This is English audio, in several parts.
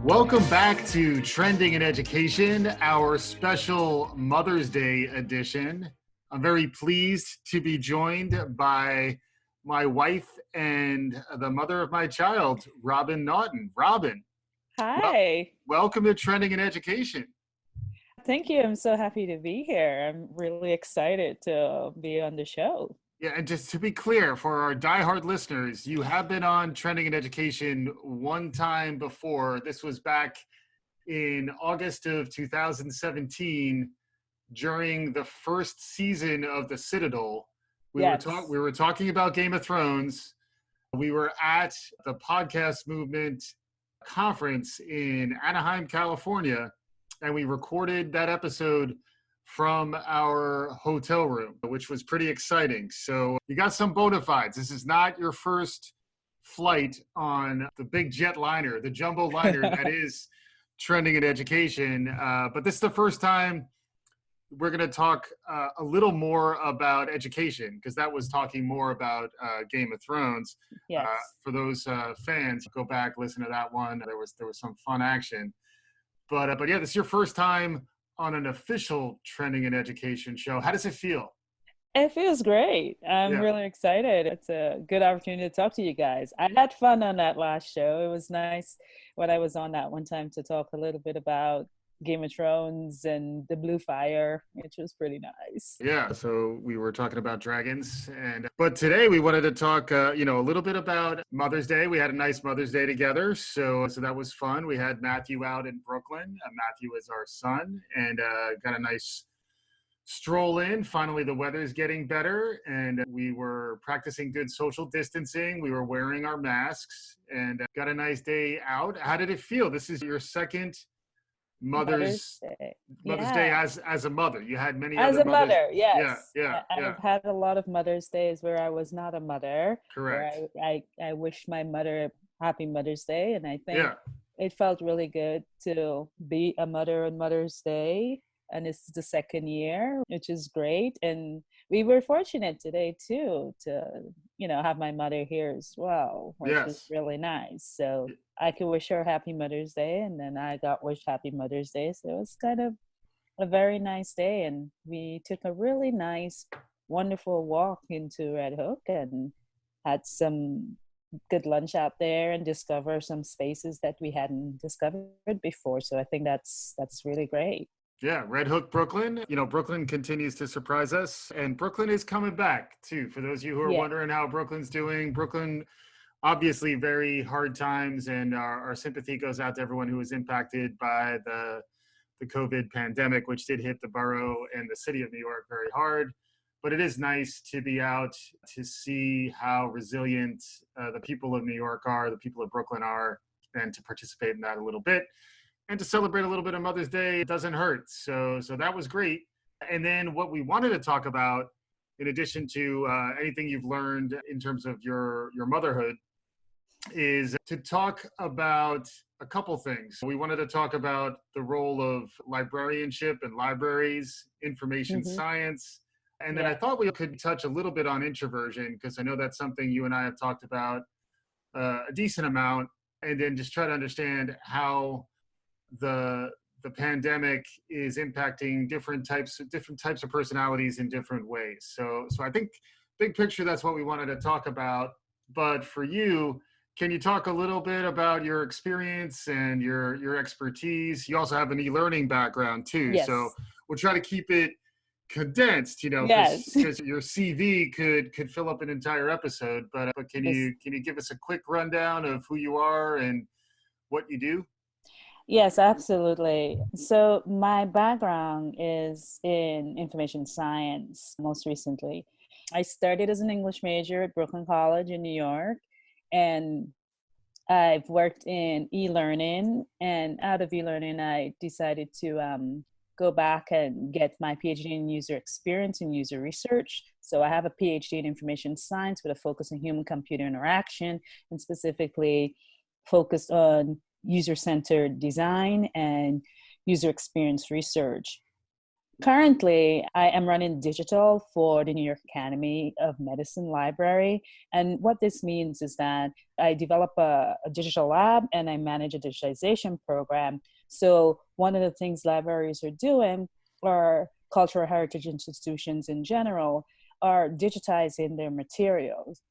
Welcome back to Trending in Education, our special Mother's Day edition. I'm very pleased to be joined by my wife and the mother of my child, Robin Naughton. Robin. Hi. Welcome to Trending in Education. Thank you. I'm so happy to be here. I'm really excited to be on the show. Yeah, and just to be clear, for our diehard listeners, you have been on Trending in Education one time before. This was back in August of 2017 during the first season of The Citadel. We were talking about Game of Thrones. We were at the podcast movement conference in Anaheim, California, and we recorded that episode from our hotel room, which was pretty exciting. So you got some bona fides. This is not your first flight on the big jet liner, the jumbo liner that is Trending in Education. But this is the first time we're going to talk a little more about education, because that was talking more about Game of Thrones. Yes. For those fans, go back, listen to that one. There was some fun action. But yeah, this is your first time on an official Trending in Education show. How does it feel? It feels great. I'm really excited. It's a good opportunity to talk to you guys. I had fun on that last show. It was nice when I was on that one time to talk a little bit about Game of Thrones and the Blue Fire, which was pretty nice. Yeah, so we were talking about dragons, but today we wanted to talk, a little bit about Mother's Day. We had a nice Mother's Day together, so that was fun. We had Matthew out in Brooklyn. Matthew is our son, and got a nice stroll in. Finally, the weather's getting better, and we were practicing good social distancing. We were wearing our masks, and got a nice day out. How did it feel? This is your second Mother's Day as a mother. You had many as other a mothers. mother, yes. Yeah. I've had a lot of Mother's Days where I was not a mother. Correct. Where I wish my mother happy Mother's Day, and I think it felt really good to be a mother on Mother's Day. And it's the second year, which is great. And we were fortunate today too to, have my mother here as well, which is really nice. So I could wish her happy Mother's Day, and then I got wished happy Mother's Day. So it was kind of a very nice day. And we took a really nice, wonderful walk into Red Hook and had some good lunch out there and discover some spaces that we hadn't discovered before. So I think that's really great. Yeah, Red Hook, Brooklyn. Brooklyn continues to surprise us, and Brooklyn is coming back too. For those of you who are wondering how Brooklyn's doing, Brooklyn, obviously very hard times, and our sympathy goes out to everyone who was impacted by the COVID pandemic, which did hit the borough and the city of New York very hard. But it is nice to be out to see how resilient the people of New York are, the people of Brooklyn are, and to participate in that a little bit. And to celebrate a little bit of Mother's Day, it doesn't hurt. So that was great. And then what we wanted to talk about, in addition to anything you've learned in terms of your motherhood, is to talk about a couple things. We wanted to talk about the role of librarianship and libraries, information science. And then I thought we could touch a little bit on introversion, because I know that's something you and I have talked about a decent amount, and then just try to understand how the pandemic is impacting different types of personalities in different ways. So I think big picture, that's what we wanted to talk about. But for you, can you talk a little bit about your experience and your expertise? You also have an e-learning background too. Yes. So we'll try to keep it condensed, because your CV could fill up an entire episode. But can you give us a quick rundown of who you are and what you do? Yes, absolutely. So my background is in information science, most recently. I started as an English major at Brooklyn College in New York, and I've worked in e-learning, and out of e-learning, I decided to go back and get my PhD in user experience and user research. So I have a PhD in information science with a focus on human-computer interaction, and specifically focused on user-centered design and user experience research. Currently, I am running digital for the New York Academy of Medicine Library. And what this means is that I develop a digital lab and I manage a digitization program. So one of the things libraries are doing, or cultural heritage institutions in general, are digitizing their materials.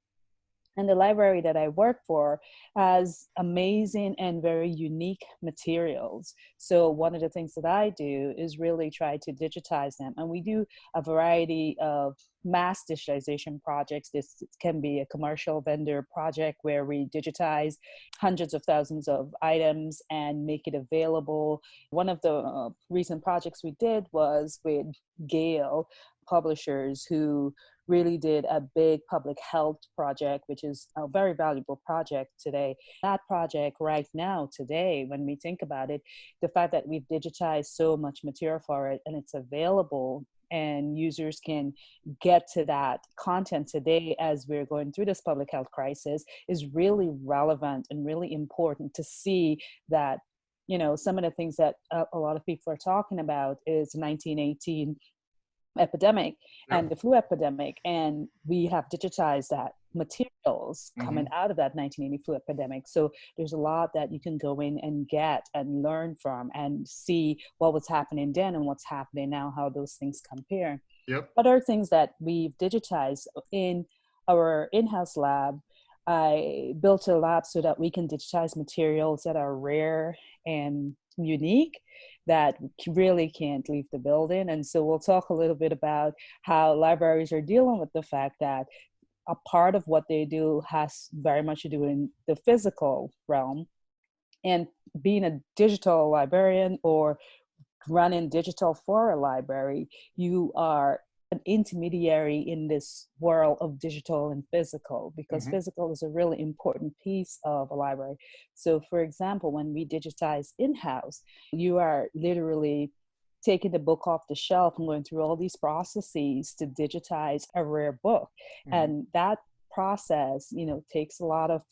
And the library that I work for has amazing and very unique materials. So one of the things that I do is really try to digitize them. And we do a variety of mass digitization projects. This can be a commercial vendor project where we digitize hundreds of thousands of items and make it available. One of the recent projects we did was with Gale Publishers, who really did a big public health project, which is a very valuable project today. That project right now, today, when we think about it, the fact that we've digitized so much material for it and it's available and users can get to that content today as we're going through this public health crisis is really relevant and really important to see that, you know, some of the things that a lot of people are talking about is 1918 epidemic and the flu epidemic, and we have digitized that materials coming out of that 1980 flu epidemic. So there's a lot that you can go in and get and learn from and see what was happening then and what's happening now, how those things compare. Other things that we've digitized in our in-house lab, I built a lab so that we can digitize materials that are rare and unique that really can't leave the building. And so we'll talk a little bit about how libraries are dealing with the fact that a part of what they do has very much to do in the physical realm. And being a digital librarian or running digital for a library, you are an intermediary in this world of digital and physical, because physical is a really important piece of a library. So for example, when we digitize in-house, you are literally taking the book off the shelf and going through all these processes to digitize a rare book. And that process, you know, takes a lot of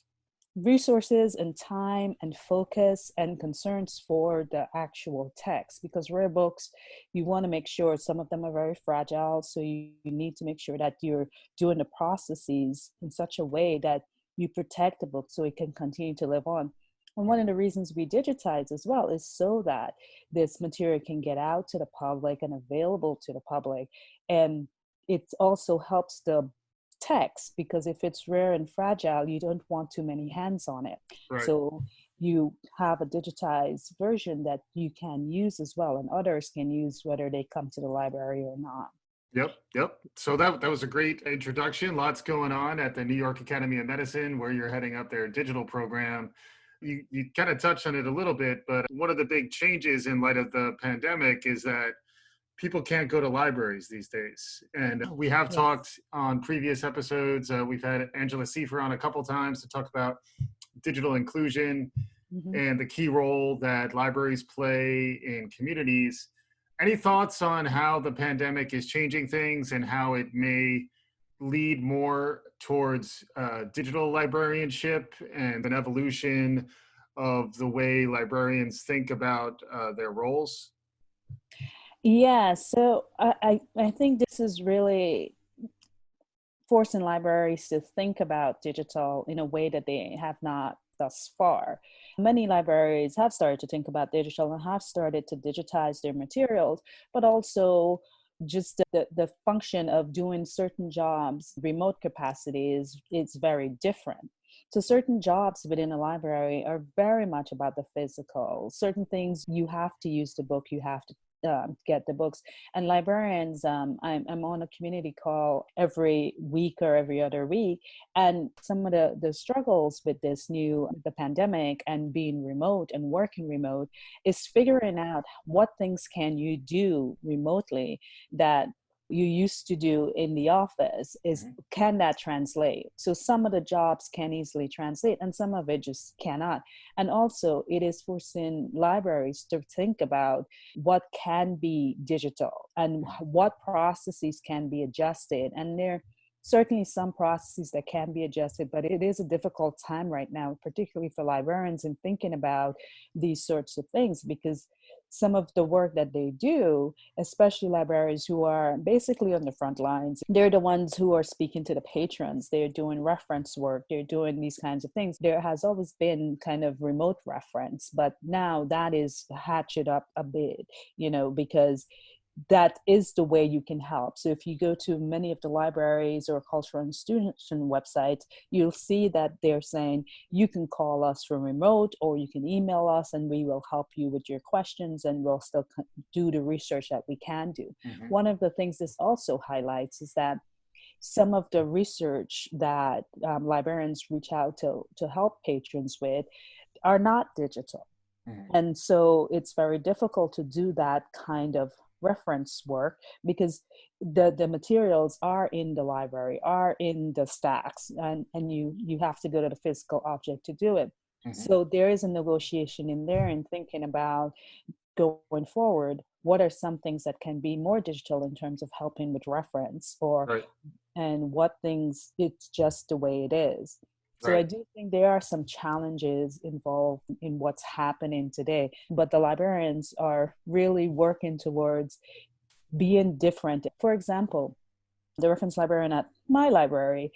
resources and time and focus and concerns for the actual text, because rare books, you want to make sure some of them are very fragile, so you need to make sure that you're doing the processes in such a way that you protect the book so it can continue to live on. And one of the reasons we digitize as well is so that this material can get out to the public and available to the public. And it also helps the text, because if it's rare and fragile, you don't want too many hands on it. So you have a digitized version that you can use as well, and others can use whether they come to the library or not. Yep. So that was a great introduction. Lots going on at the New York Academy of Medicine, where you're heading up their digital program. You kind of touched on it a little bit, but one of the big changes in light of the pandemic is that people can't go to libraries these days. And we have talked on previous episodes. We've had Angela Seifer on a couple times to talk about digital inclusion and the key role that libraries play in communities. Any thoughts on how the pandemic is changing things and how it may lead more towards digital librarianship and an evolution of the way librarians think about their roles? Yeah, so I think this is really forcing libraries to think about digital in a way that they have not thus far. Many libraries have started to think about digital and have started to digitize their materials, but also just the function of doing certain jobs, remote capacity is very different. So certain jobs within a library are very much about the physical. Certain things you have to use the book, you have to get the books. And librarians, I'm on a community call every week or every other week. And some of the struggles with the pandemic and being remote and working remote is figuring out what things can you do remotely that you used to do in the office. Can that translate? So some of the jobs can easily translate and some of it just cannot. And also it is forcing libraries to think about what can be digital and what processes can be adjusted. And they're certainly some processes that can be adjusted, but it is a difficult time right now, particularly for librarians in thinking about these sorts of things, because some of the work that they do, especially librarians who are basically on the front lines, they're the ones who are speaking to the patrons. They're doing reference work. They're doing these kinds of things. There has always been kind of remote reference, but now that is hatcheted up a bit, because that is the way you can help. So if you go to many of the libraries or cultural institution websites, you'll see that they're saying you can call us from remote, or you can email us and we will help you with your questions, and we'll still do the research that we can do. Mm-hmm. One of the things this also highlights is that some of the research that librarians reach out to help patrons with are not digital. Mm-hmm. And so it's very difficult to do that kind of reference work, because the materials are in the library, are in the stacks, and you have to go to the physical object to do it. Mm-hmm. So there is a negotiation in there, and thinking about going forward, what are some things that can be more digital in terms of helping with reference, or right. And what things it's just the way it is. So right. I do think there are some challenges involved in what's happening today, but the librarians are really working towards being different. For example, the reference librarian at my library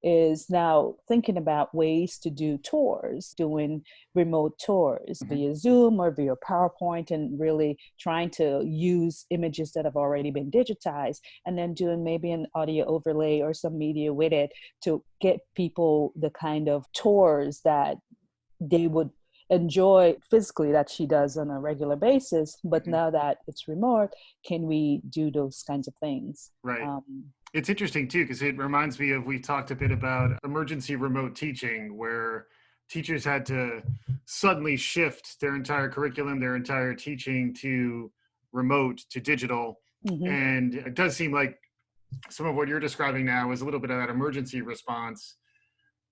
is now thinking about ways to do tours, doing remote tours mm-hmm. via Zoom or via PowerPoint, and really trying to use images that have already been digitized, and then doing maybe an audio overlay or some media with it to get people the kind of tours that they would enjoy physically, that she does on a regular basis. But mm-hmm. now that it's remote, can we do those kinds of things? Right. It's interesting too, because it reminds me of, we talked a bit about emergency remote teaching, where teachers had to suddenly shift their entire curriculum, their entire teaching to remote, to digital. Mm-hmm. And it does seem like some of what you're describing now is a little bit of that emergency response.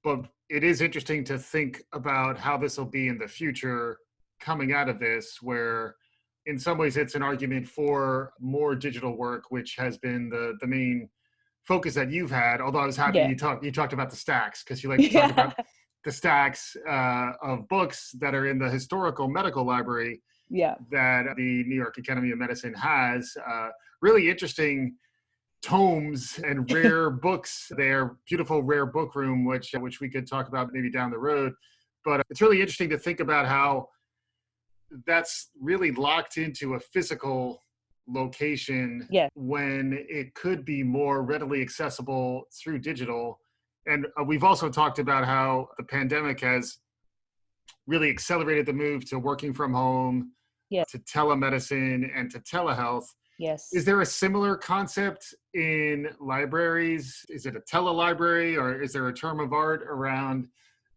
But it is interesting to think about how this will be in the future coming out of this, where in some ways it's an argument for more digital work, which has been the main focus that you've had. Although I was happy you talked about the stacks, because you like to talk about the stacks of books that are in the historical medical library that the New York Academy of Medicine has. Really interesting tomes and rare books there, beautiful rare book room, which we could talk about maybe down the road. But it's really interesting to think about how that's really locked into a physical location when it could be more readily accessible through digital. And we've also talked about how the pandemic has really accelerated the move to working from home, to telemedicine, and to telehealth. Yes. Is there a similar concept in libraries? Is it a telelibrary, or is there a term of art around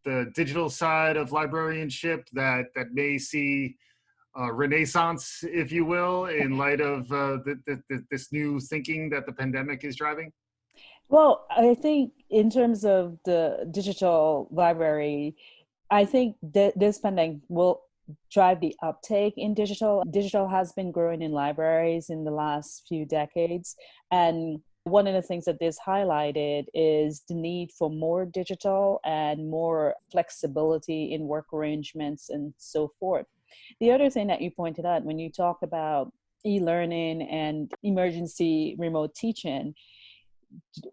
the digital side of librarianship that may see renaissance, if you will, in light of this new thinking that the pandemic is driving? Well, I think in terms of the digital library, I think that this pandemic will drive the uptake in digital. Digital has been growing in libraries in the last few decades. And one of the things that this highlighted is the need for more digital and more flexibility in work arrangements and so forth. The other thing that you pointed out when you talk about e-learning and emergency remote teaching,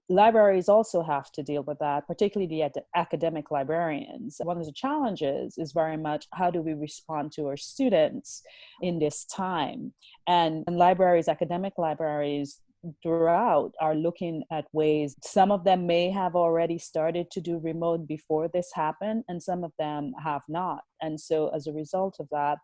libraries also have to deal with that, particularly the academic librarians. One of the challenges is very much, how do we respond to our students in this time? And libraries, academic libraries throughout, are looking at ways. Some of them may have already started to do remote before this happened, and some of them have not. And so as a result of that,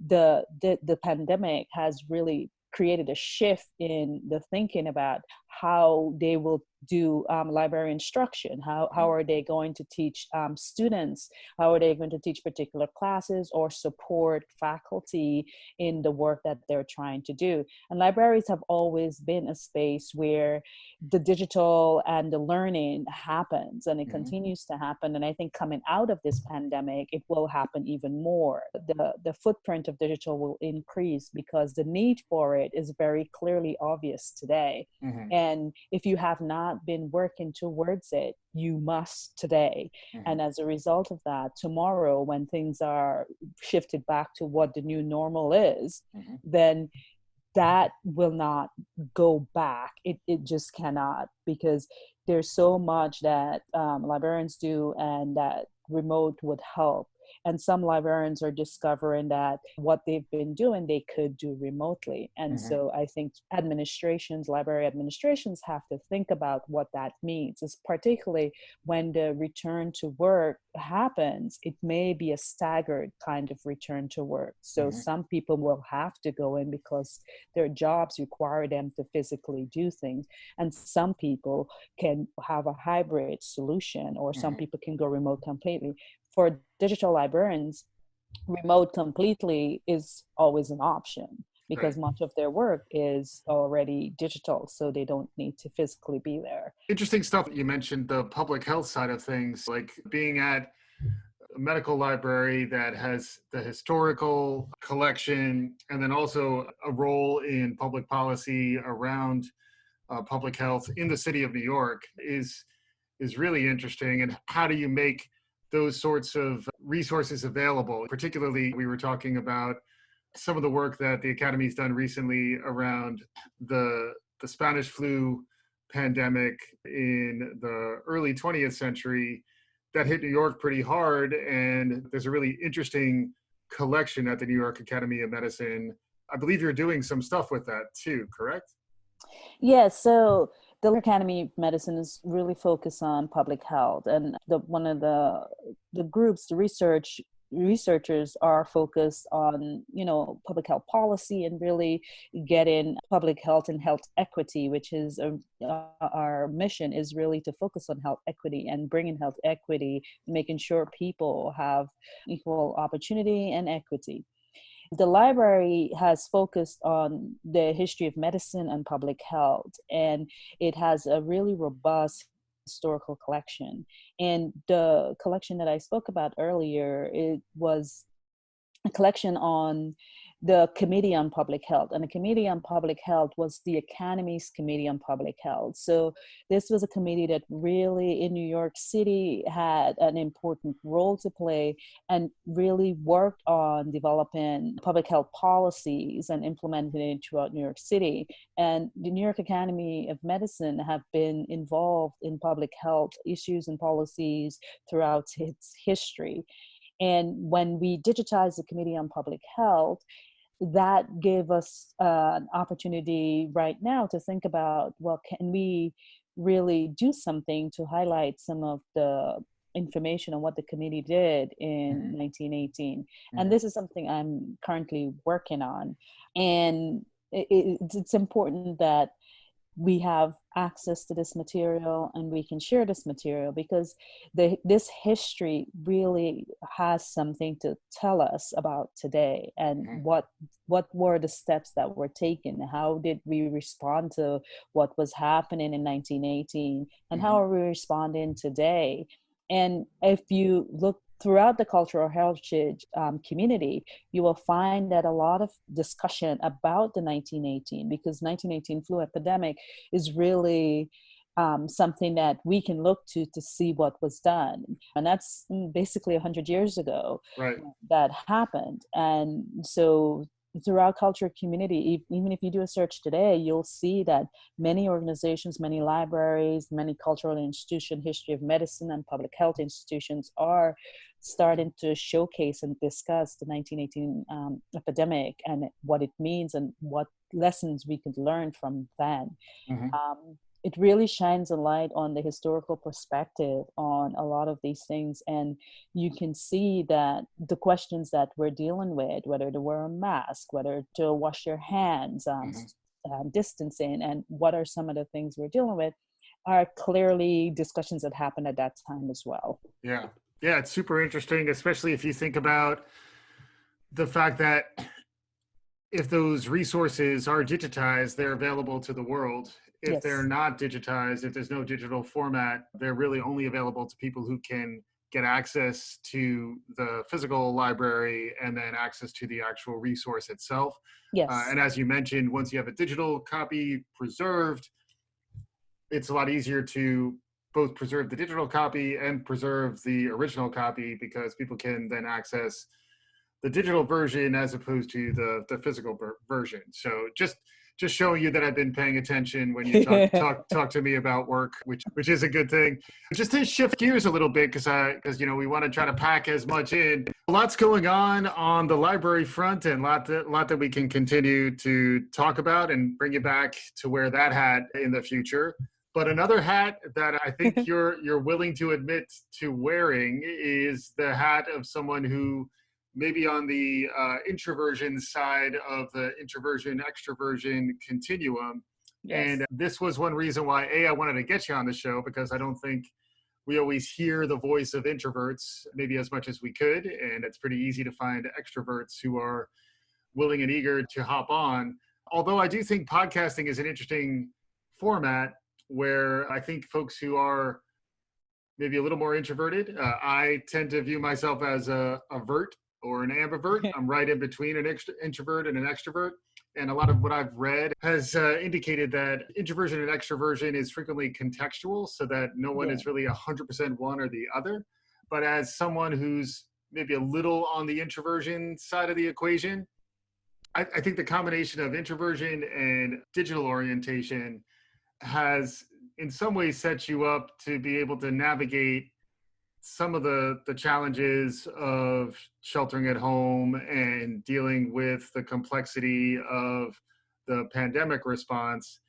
the pandemic has really created a shift in the thinking about how they will do library instruction. How are they going to teach students? How are they going to teach particular classes or support faculty in the work that they're trying to do? And libraries have always been a space where the digital and the learning happens, and it continues to happen. And I think coming out of this pandemic, it will happen even more. The footprint of digital will increase because the need for it is very clearly obvious today. And And if you have not been working towards it, you must today. And as a result of that, tomorrow, when things are shifted back to what the new normal is, then that will not go back. It just cannot, because there's so much that librarians do and that remote would help. And some librarians are discovering that what they've been doing, they could do remotely. And so I think library administrations have to think about what that means. It's particularly when the return to work happens, it may be a staggered kind of return to work. So some people will have to go in because their jobs require them to physically do things. And some people can have a hybrid solution, or some people can go remote completely. For digital librarians, remote completely is always an option, because much of their work is already digital, so they don't need to physically be there. Interesting stuff. You mentioned the public health side of things, like being at a medical library that has the historical collection and then also a role in public policy around public health in the city of New York is really interesting. And how do you make those sorts of resources available? Particularly, we were talking about some of the work that the Academy's done recently around the Spanish flu pandemic in the early 20th century that hit New York pretty hard. And there's a really interesting collection at the New York Academy of Medicine. I believe you're doing some stuff with that too, correct? Yeah, so the Academy of Medicine is really focused on public health, and one of the groups, the researchers are focused on, public health policy and really getting public health and health equity, which is our mission is really to focus on health equity and bringing health equity, making sure people have equal opportunity and equity. The library has focused on the history of medicine and public health, and it has a really robust historical collection. And the collection that I spoke about earlier, it was a collection on the Committee on Public Health. And the Committee on Public Health was the Academy's Committee on Public Health. So this was a committee that really in New York City had an important role to play and really worked on developing public health policies and implementing it throughout New York City. And the New York Academy of Medicine have been involved in public health issues and policies throughout its history. And when we digitized the Committee on Public Health, that gave us an opportunity right now to think about, well, can we really do something to highlight some of the information on what the committee did in 1918? And this is something I'm currently working on. And it's important that we have access to this material and we can share this material, because this history really has something to tell us about today, and what were the steps that were taken, how did we respond to what was happening in 1918, and how are we responding today. And if you look throughout the cultural heritage community, you will find that a lot of discussion about the 1918, because 1918 flu epidemic is really something that we can look to see what was done. And that's basically 100 years ago that happened. And so throughout culture community, even if you do a search today, you'll see that many organizations, many libraries, many cultural institutions, history of medicine and public health institutions are starting to showcase and discuss the 1918 epidemic and what it means and what lessons we could learn from then. It really shines a light on the historical perspective on a lot of these things. And you can see that the questions that we're dealing with, whether to wear a mask, whether to wash your hands, distancing, and what are some of the things we're dealing with, are clearly discussions that happened at that time as well. Yeah, it's super interesting, especially if you think about the fact that if those resources are digitized, they're available to the world. If they're not digitized, if there's no digital format, they're really only available to people who can get access to the physical library and then access to the actual resource itself. And as you mentioned, once you have a digital copy preserved, it's a lot easier to both preserve the digital copy and preserve the original copy, because people can then access the digital version as opposed to the physical version. So just showing you that I've been paying attention when you talk to me about work, which is a good thing. Just to shift gears a little bit, because we want to try to pack as much in. Lots going on the library front, and lot that we can continue to talk about and bring you back to wear that hat in the future. But another hat that I think you're willing to admit to wearing is the hat of someone who maybe on the introversion side of the introversion extraversion continuum. Yes. And this was one reason why I wanted to get you on the show, because I don't think we always hear the voice of introverts maybe as much as we could, and it's pretty easy to find extroverts who are willing and eager to hop on. Although I do think podcasting is an interesting format where I think folks who are maybe a little more introverted, I tend to view myself as a vert or an ambivert. I'm right in between an introvert and an extrovert. And a lot of what I've read has indicated that introversion and extroversion is frequently contextual, so that no one is really 100% one or the other. But as someone who's maybe a little on the introversion side of the equation, I think the combination of introversion and digital orientation has in some ways set you up to be able to navigate some of the challenges of sheltering at home and dealing with the complexity of the pandemic response.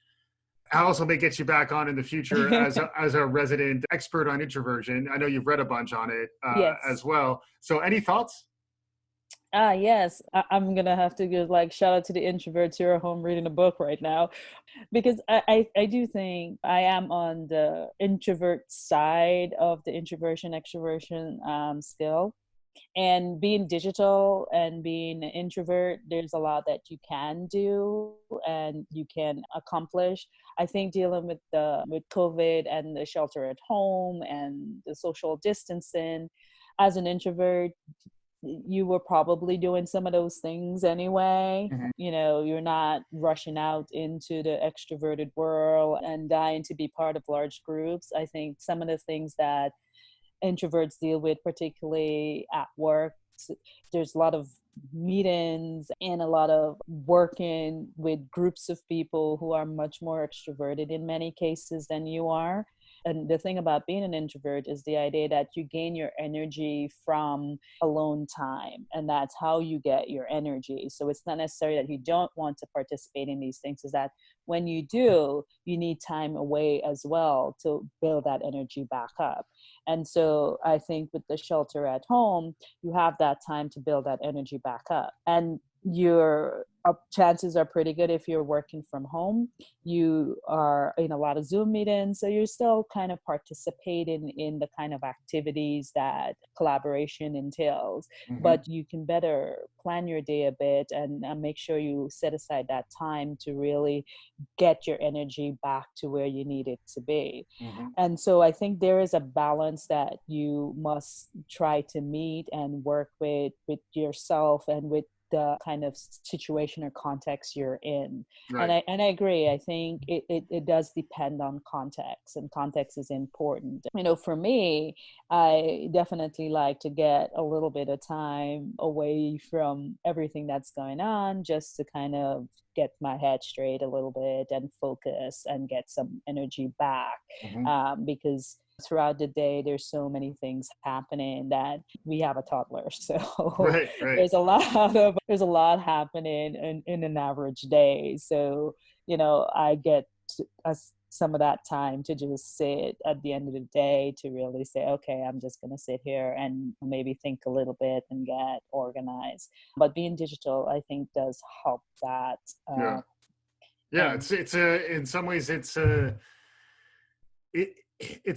I also may get you back on in the future as a resident expert on introversion. I know you've read a bunch on it as well. So any thoughts? Yes, I'm gonna have to give shout out to the introverts who are home reading a book right now, because I do think I am on the introvert side of the introversion extroversion scale. And being digital and being an introvert, there's a lot that you can do and you can accomplish. I think dealing with COVID and the shelter at home and the social distancing, as an introvert, you were probably doing some of those things anyway. Mm-hmm. You're not rushing out into the extroverted world and dying to be part of large groups. I think some of the things that introverts deal with, particularly at work, there's a lot of meetings and a lot of working with groups of people who are much more extroverted in many cases than you are. And the thing about being an introvert is the idea that you gain your energy from alone time, and that's how you get your energy. So it's not necessarily that you don't want to participate in these things, is that when you do, you need time away as well to build that energy back up. And so I think with the shelter at home, you have that time to build that energy back up. And your chances are pretty good if you're working from home. You are in a lot of Zoom meetings, so you're still kind of participating in the kind of activities that collaboration entails. Mm-hmm. But you can better plan your day a bit and make sure you set aside that time to really get your energy back to where you need it to be. Mm-hmm. And so I think there is a balance that you must try to meet and work with yourself and with the kind of situation or context you're in. Right. And I agree. I think it does depend on context, and context is important. For me, I definitely like to get a little bit of time away from everything that's going on, just to kind of get my head straight a little bit and focus and get some energy back. Mm-hmm. Because throughout the day, there's so many things happening that we have a toddler. So right. There's a lot happening in an average day. So, I get some of that time to just sit at the end of the day to really say, okay, I'm just going to sit here and maybe think a little bit and get organized. But being digital, I think, does help that. It's in some ways it's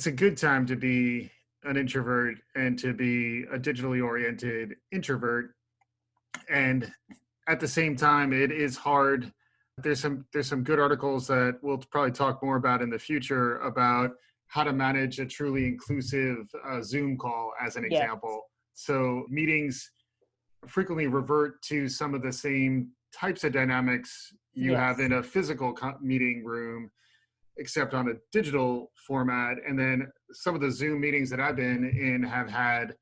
a good time to be an introvert and to be a digitally oriented introvert. And at the same time, it is hard. There's some good articles that we'll probably talk more about in the future about how to manage a truly inclusive Zoom call, as an example. So meetings frequently revert to some of the same types of dynamics you have in a physical meeting room. except on a digital format. And then some of the Zoom meetings that I've been in have had,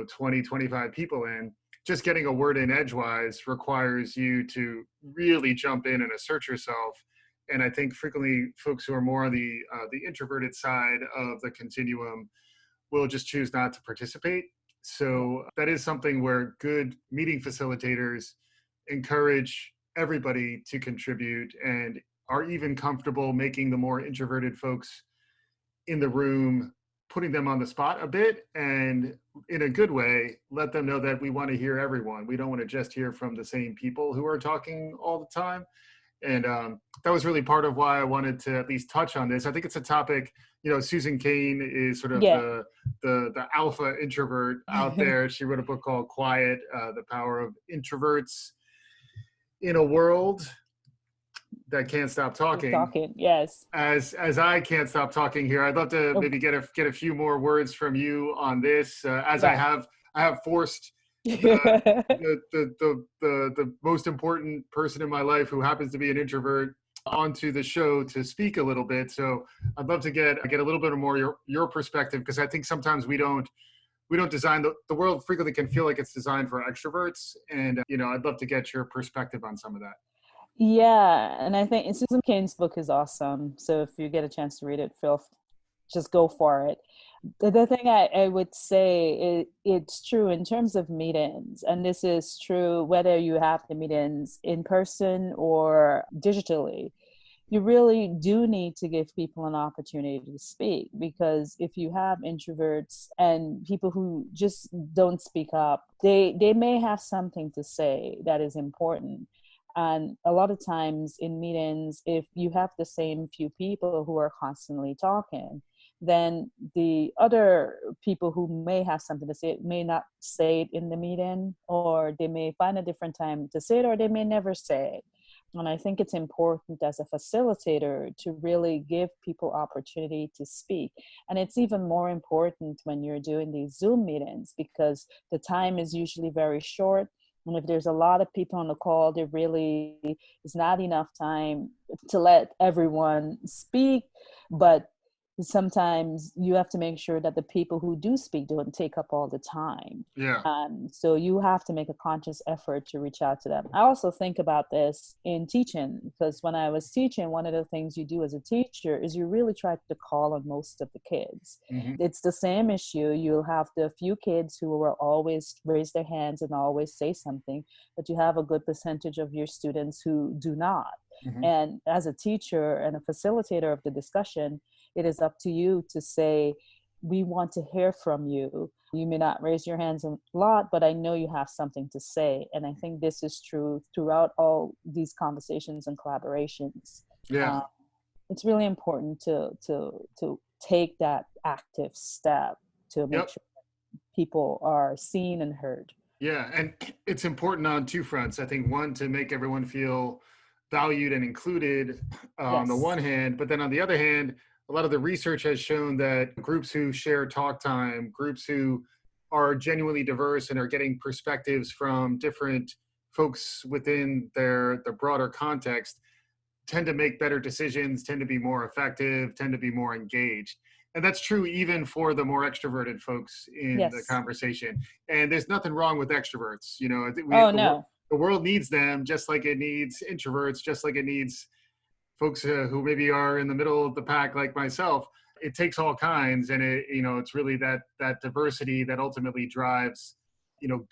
20, 25 people in. Just getting a word in edgewise requires you to really jump in and assert yourself. And I think frequently folks who are more on the introverted side of the continuum will just choose not to participate. So that is something where good meeting facilitators encourage everybody to contribute and are even comfortable making the more introverted folks in the room, putting them on the spot a bit, and in a good way, let them know that we want to hear everyone. We don't want to just hear from the same people who are talking all the time. And that was really part of why I wanted to at least touch on this. I think it's a topic, Susan Cain is sort of the alpha introvert out there. She wrote a book called Quiet, The Power of Introverts in a World that can't stop talking. Yes. As I can't stop talking here, I'd love to maybe get a few more words from you on this. I have forced the most important person in my life, who happens to be an introvert, onto the show to speak a little bit. So I'd love to get a little bit more your perspective, because I think sometimes we don't design the world frequently can feel like it's designed for extroverts, and I'd love to get your perspective on some of that. Yeah, and I think Susan Cain's book is awesome. So if you get a chance to read it, just go for it. The thing I would say, it's true in terms of meetings, and this is true whether you have the meetings in person or digitally. You really do need to give people an opportunity to speak, because if you have introverts and people who just don't speak up, they may have something to say that is important. And a lot of times in meetings, if you have the same few people who are constantly talking, then the other people who may have something to say may not say it in the meeting, or they may find a different time to say it, or they may never say it. And I think it's important as a facilitator to really give people opportunity to speak. And it's even more important when you're doing these Zoom meetings, because the time is usually very short. And if there's a lot of people on the call, there really is not enough time to let everyone speak. But sometimes you have to make sure that the people who do speak don't take up all the time. Yeah. So you have to make a conscious effort to reach out to them. I also think about this in teaching, because when I was teaching, one of the things you do as a teacher is you really try to call on most of the kids. Mm-hmm. It's the same issue. You'll have the few kids who will always raise their hands and always say something, but you have a good percentage of your students who do not. Mm-hmm. And as a teacher and a facilitator of the discussion, it is up to you to say, we want to hear from you. You may not raise your hands a lot, but I know you have something to say. And I think this is true throughout all these conversations and collaborations. Yeah. It's really important to take that active step to make sure people are seen and heard. Yeah, and it's important on two fronts. I think one, to make everyone feel valued and included on the one hand, but then on the other hand, a lot of the research has shown that groups who share talk time, groups who are genuinely diverse and are getting perspectives from different folks within the broader context, tend to make better decisions, tend to be more effective, tend to be more engaged. And that's true even for the more extroverted folks in the conversation. And there's nothing wrong with extroverts. The world needs them, just like it needs introverts, just like it needs folks who maybe are in the middle of the pack like myself. It takes all kinds, and it's really that diversity that ultimately drives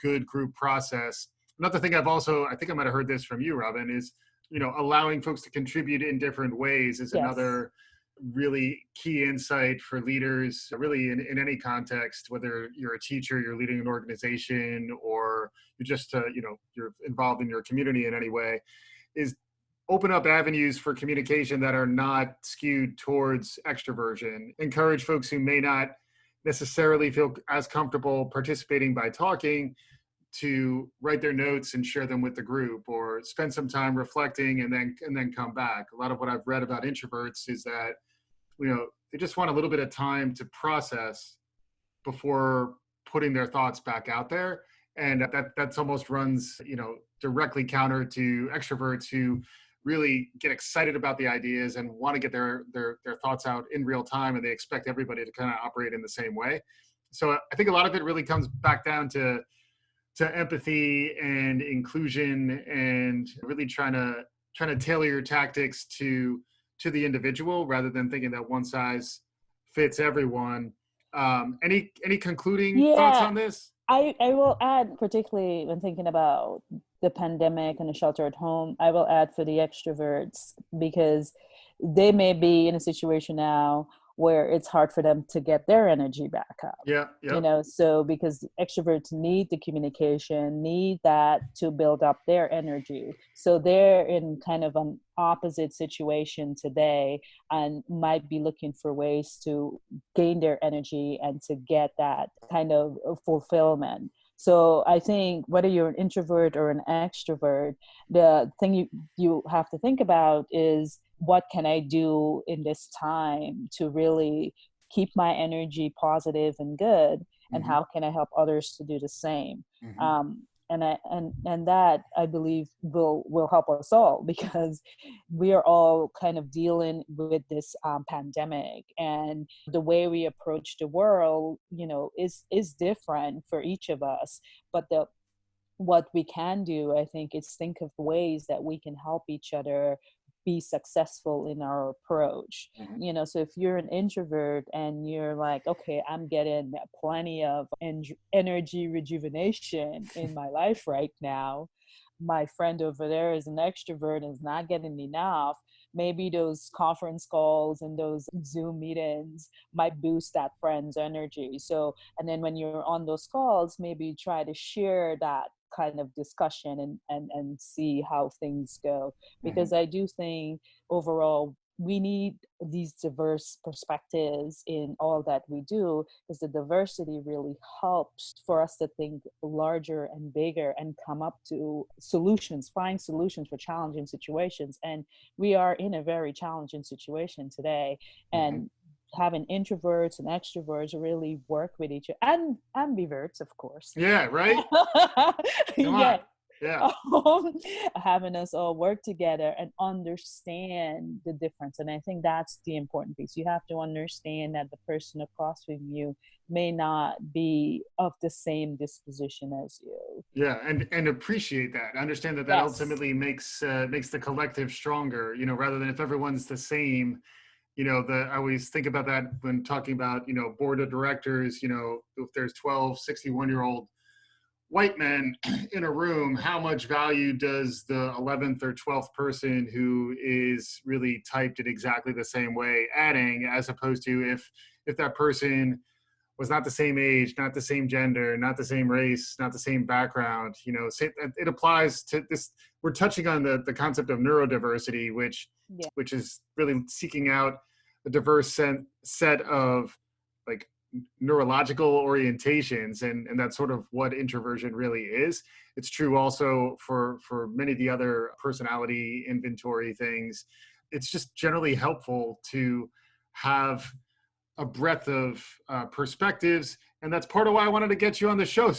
good group process. Another thing I think I might have heard this from you, Robin, is allowing folks to contribute in different ways is another really key insight for leaders, really in any context, whether you're a teacher, you're leading an organization, or you're just you're involved in your community in any way, is open up avenues for communication that are not skewed towards extroversion. Encourage folks who may not necessarily feel as comfortable participating by talking to write their notes and share them with the group, or spend some time reflecting and then come back. A lot of what I've read about introverts is that they just want a little bit of time to process before putting their thoughts back out there. And that's almost runs directly counter to extroverts who really get excited about the ideas and want to get their thoughts out in real time, and they expect everybody to kind of operate in the same way. So I think a lot of it really comes back down to empathy and inclusion, and really trying to tailor your tactics to the individual rather than thinking that one size fits everyone. Any concluding thoughts on this? I will add, particularly when thinking about the pandemic and the shelter at home, I will add for the extroverts, because they may be in a situation now where it's hard for them to get their energy back up. Yeah. So because extroverts need the communication, need that to build up their energy. So they're in kind of an opposite situation today and might be looking for ways to gain their energy and to get that kind of fulfillment. So I think whether you're an introvert or an extrovert, the thing you have to think about is, what can I do in this time to really keep my energy positive and good, and how can I help others to do the same? And that, I believe, will help us all, because we are all kind of dealing with this pandemic, and the way we approach the world, is different for each of us. But what we can do, I think, is think of ways that we can help each other be successful in our approach. So if you're an introvert and you're like, okay, I'm getting plenty of energy rejuvenation in my life right now, my friend over there is an extrovert and is not getting enough, maybe those conference calls and those Zoom meetings might boost that friend's energy. So, and then when you're on those calls, maybe try to share that kind of discussion and see how things go. Because I do think overall we need these diverse perspectives in all that we do, because the diversity really helps for us to think larger and bigger and come up to solutions, find solutions for challenging situations. And we are in a very challenging situation today. And having introverts and extroverts really work with each other, and ambiverts, of course. Yeah, right? Come on. Yeah. Having us all work together and understand the difference. And I think that's the important piece. You have to understand that the person across from you may not be of the same disposition as you. Yeah, and appreciate that. Understand that ultimately makes the collective stronger, rather than if everyone's the same. I always think about that when talking about, board of directors, if there's 12, 61-year-old white men in a room, how much value does the 11th or 12th person who is really typed in exactly the same way adding, as opposed to if that person was not the same age, not the same gender, not the same race, not the same background, it applies to this. We're touching on the concept of neurodiversity, which is really seeking out a diverse set of like neurological orientations, and that's sort of what introversion really is. It's true also for many of the other personality inventory things. It's just generally helpful to have a breadth of perspectives, and that's part of why I wanted to get you on the show.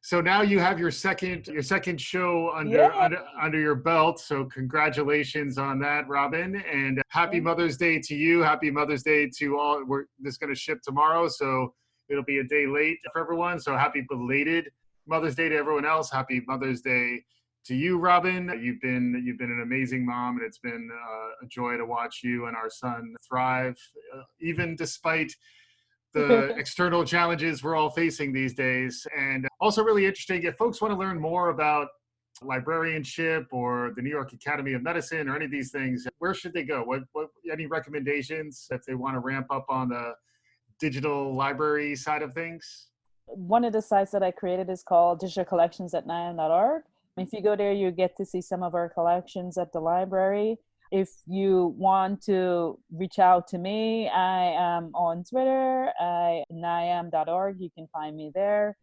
So now you have your second show under your belt. So congratulations on that, Robin, and happy Mother's Day to you. Happy Mother's Day to all. This is going to ship tomorrow, so it'll be a day late for everyone. So happy belated Mother's Day to everyone else. Happy Mother's Day to you, Robin. You've been an amazing mom, and it's been a joy to watch you and our son thrive, even despite the external challenges we're all facing these days. And also really interesting, if folks want to learn more about librarianship or the New York Academy of Medicine or any of these things, where should they go? What any recommendations if they want to ramp up on the digital library side of things? One of the sites that I created is called digitalcollections@niam.org. If you go there, you get to see some of our collections at the library. If you want to reach out to me, I am on Twitter, niam.org. You can find me there.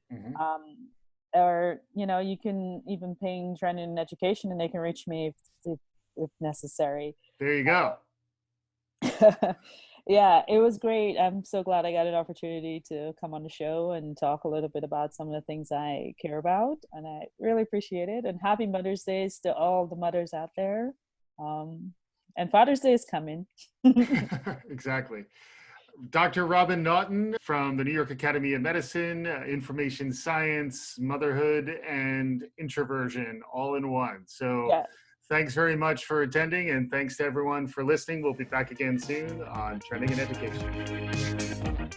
Or, you can even ping Trending in Education and they can reach me if necessary. There you go. Yeah, it was great. I'm so glad I got an opportunity to come on the show and talk a little bit about some of the things I care about. And I really appreciate it. And happy Mother's Day to all the mothers out there. And Father's Day is coming. Exactly. Dr. Robin Naughton from the New York Academy of Medicine, information science, motherhood, and introversion all in one. So Yeah. thanks very much for attending, and thanks to everyone for listening. We'll be back again soon on Trending in Education.